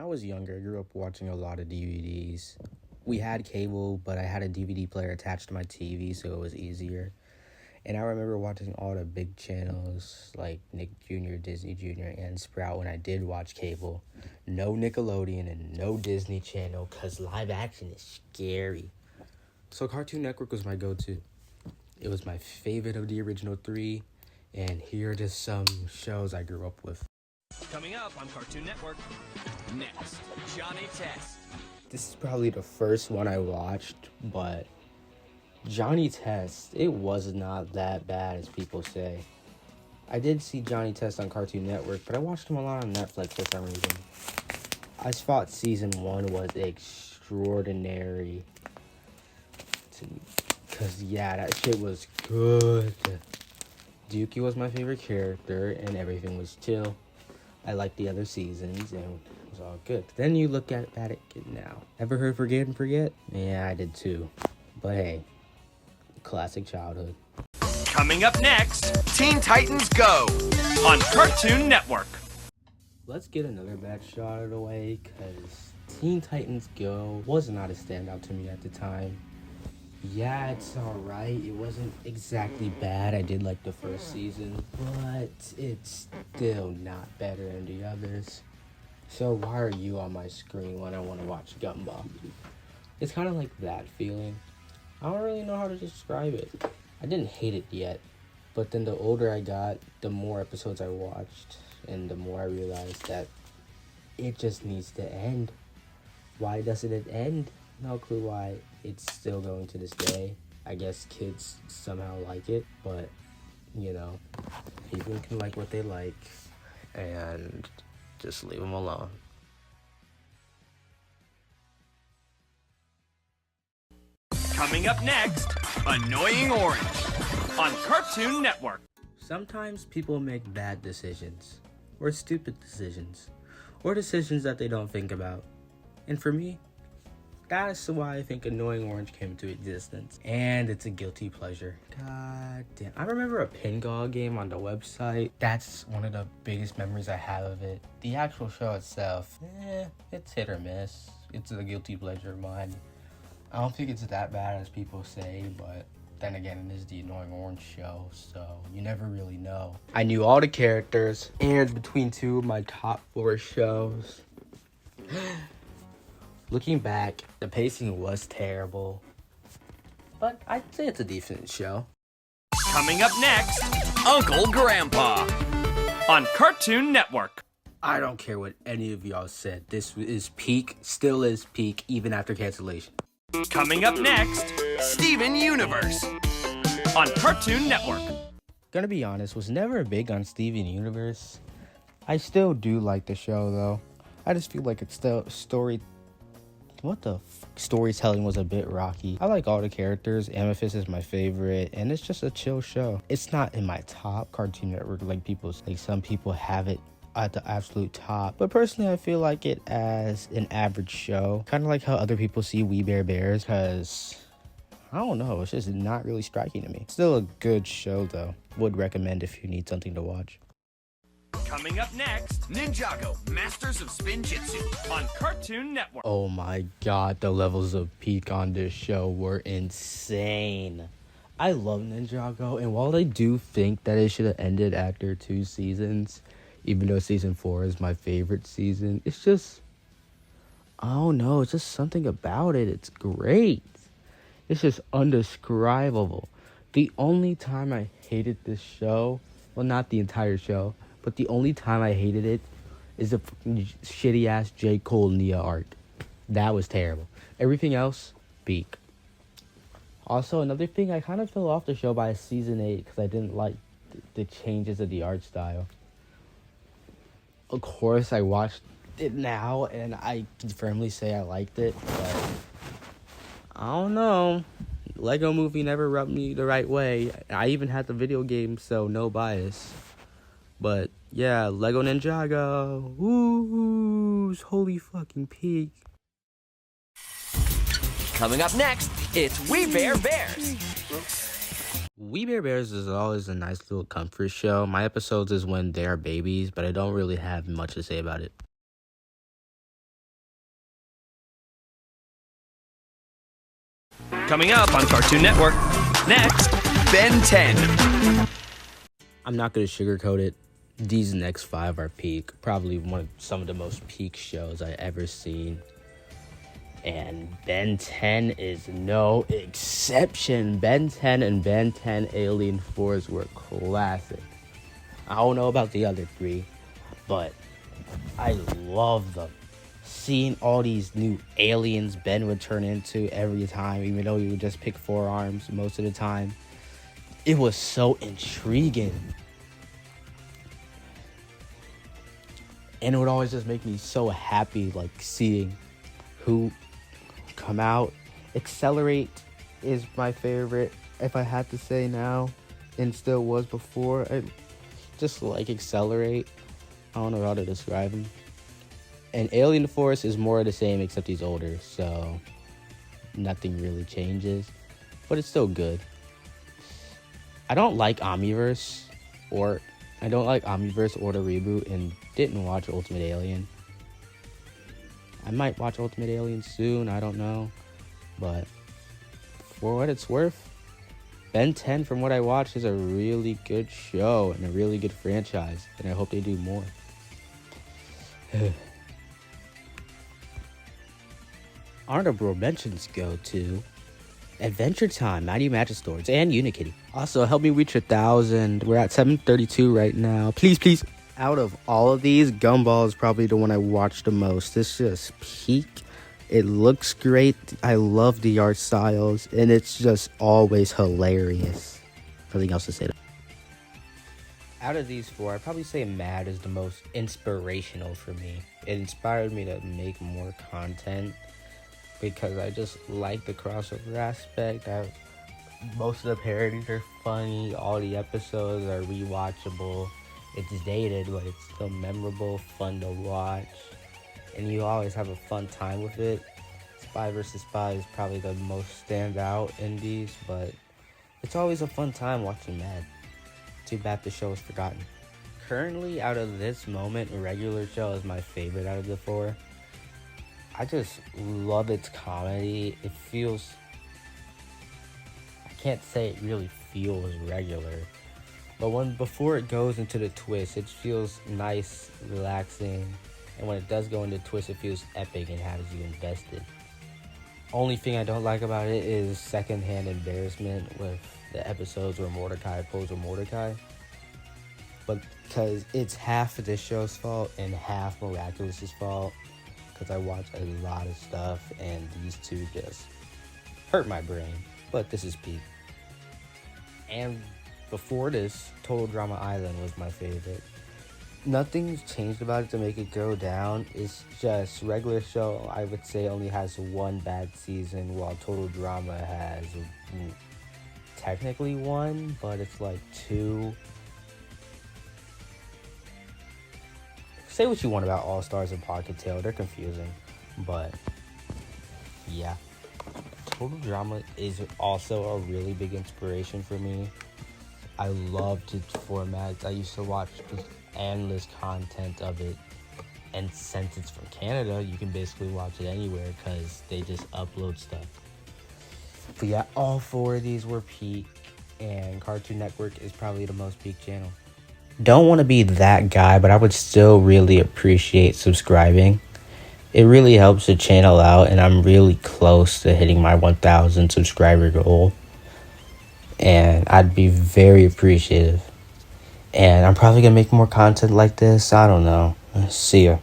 was younger, I grew up watching a lot of DVDs. We had cable, but I had a DVD player attached to my TV, so it was easier. And I remember watching all the big channels like Nick Jr., Disney Jr., and Sprout when I did watch cable. No Nickelodeon and no Disney Channel, because live action is scary. So Cartoon Network was my go-to. It was my favorite of the original three, and here are just some shows I grew up with. Coming up on Cartoon Network. Next, Johnny Test. This is probably the first one I watched, but Johnny Test, it was not that bad as people say. I did see Johnny Test on Cartoon Network, but I watched him a lot on Netflix for some reason. I thought season 1 was extraordinary. Because, yeah, that shit was good. Dookie was my favorite character, and everything was chill. I liked the other seasons, and it was all good. Then you look at it now. Ever heard Forget and Forget? Yeah, I did too. But hey, classic childhood. Coming up next, Teen Titans Go! On Cartoon Network. Let's get another bad shot out of the way, because Teen Titans Go was not a standout to me at the time. Yeah, it's alright. It wasn't exactly bad. I did like the first season, but it's still not better than the others. So why are you on my screen when I want to watch Gumball? It's kind of like that feeling. I don't really know how to describe it. I didn't hate it yet, but then the older I got, the more episodes I watched, and the more I realized that it just needs to end. Why doesn't it end? No clue why. It's still going to this day. I guess kids somehow like it, but, you know, people can like what they like, and just leave them alone. Coming up next, Annoying Orange. On Cartoon Network. Sometimes people make bad decisions, or stupid decisions, or decisions that they don't think about. And for me, that's why I think Annoying Orange came into existence. And it's a guilty pleasure. God damn. I remember a Pinball game on the website. That's one of the biggest memories I have of it. The actual show itself, it's hit or miss. It's a guilty pleasure of mine. I don't think it's that bad as people say, but then again, it is the Annoying Orange show, so you never really know. I knew all the characters, and between two of my top 4 shows. Looking back, the pacing was terrible, but I'd say it's a decent show. Coming up next, Uncle Grandpa. On Cartoon Network. I don't care what any of y'all said. This is peak, still is peak, even after cancellation. Coming up next, Steven Universe. On Cartoon Network. Gonna be honest, was never big on Steven Universe. I still do like the show, though. I just feel like it's still storytelling was a bit rocky. I like all the characters. Amethyst is my favorite, and it's just a chill show. It's not in my top Cartoon Network like some people have it at the absolute top, but personally I feel like it as an average show, kind of like how other people see We Bare Bears, because I don't know, it's just not really striking to me. Still a good show though. Would recommend if you need something to watch. Coming up next, Ninjago, Masters of Spin Jitsu. On Cartoon Network. Oh my god, the levels of peak on this show were insane. I love Ninjago, and while I do think that it should have ended after 2 seasons, even though season 4 is my favorite season, it's just, I don't know, it's just something about it. It's great. It's just undescribable. The only time I hated this show, well, not the entire show, but the only time I hated it is the shitty ass J. Cole Nia arc. That was terrible. Everything else, peak. Also, another thing, I kind of fell off the show by season 8 because I didn't like the changes of the art style. Of course, I watched it now, and I can firmly say I liked it, but I don't know. Lego Movie never rubbed me the right way. I even had the video game, so no bias. But yeah, Lego Ninjago. Ooh, holy fucking peak. Coming up next, it's We Bare Bears. We Bare Bears is always a nice little comfort show. My episodes is when they're babies, but I don't really have much to say about it. Coming up on Cartoon Network. Next, Ben 10. I'm not going to sugarcoat it. These next 5 are peak. Probably some of the most peak shows I ever seen. And Ben 10 is no exception. Ben 10 and Ben 10 Alien Force were classic. I don't know about the other 3, but I love them. Seeing all these new aliens Ben would turn into every time, even though he would just pick 4 arms most of the time. It was so intriguing. And it would always just make me so happy, like seeing who come out. Accelerate is my favorite, if I had to say now, and still was before. I just like Accelerate. I don't know how to describe him. And Alien Force is more of the same, except he's older, so nothing really changes. But it's still good. I don't like Omniverse or the reboot, and didn't watch Ultimate Alien. I might watch Ultimate Alien soon, I don't know. But for what it's worth, Ben 10, from what I watched, is a really good show and a really good franchise, and I hope they do more. Honorable mentions go to Adventure Time, Mighty Magic Stores, and Unikitty. Also, help me reach 1,000. We're at 732 right now. Please. Out of all of these, Gumball is probably the one I watched the most. It's just peak. It looks great. I love the art styles, and it's just always hilarious. Nothing else to say. Out of these 4, I'd probably say Mad is the most inspirational for me. It inspired me to make more content, because I just like the crossover aspect. Most of the parodies are funny. All the episodes are rewatchable. It's dated, but it's still memorable, fun to watch. And you always have a fun time with it. Spy vs. Spy is probably the most standout in these, but it's always a fun time watching Mad. Too bad the show is forgotten. Currently, out of this moment, Regular Show is my favorite out of the 4. I just love its comedy. It feels... I can't say it really feels regular. But before it goes into the twist, it feels nice, relaxing. And when it does go into twist, it feels epic and has you invested. Only thing I don't like about it is secondhand embarrassment with the episodes where Mordecai pulls a Mordecai. But because it's half of this show's fault and half Miraculous's fault. Because I watch a lot of stuff, and these 2 just hurt my brain. But this is peak. And before this, Total Drama Island was my favorite. Nothing's changed about it to make it go down. It's just Regular Show, I would say, only has 1 bad season, while Total Drama has technically 1, but it's like 2. Say what you want about All Stars and Pocket Tail, they're confusing, but yeah. Total Drama is also a really big inspiration for me. I loved its formats. I used to watch just endless content of it, and since it's from Canada, you can basically watch it anywhere because they just upload stuff. But yeah, all 4 of these were peak, and Cartoon Network is probably the most peak channel. Don't want to be that guy, but I would still really appreciate subscribing. It really helps the channel out, and I'm really close to hitting my 1,000 subscriber goal. And I'd be very appreciative. And I'm probably going to make more content like this. I don't know. See ya.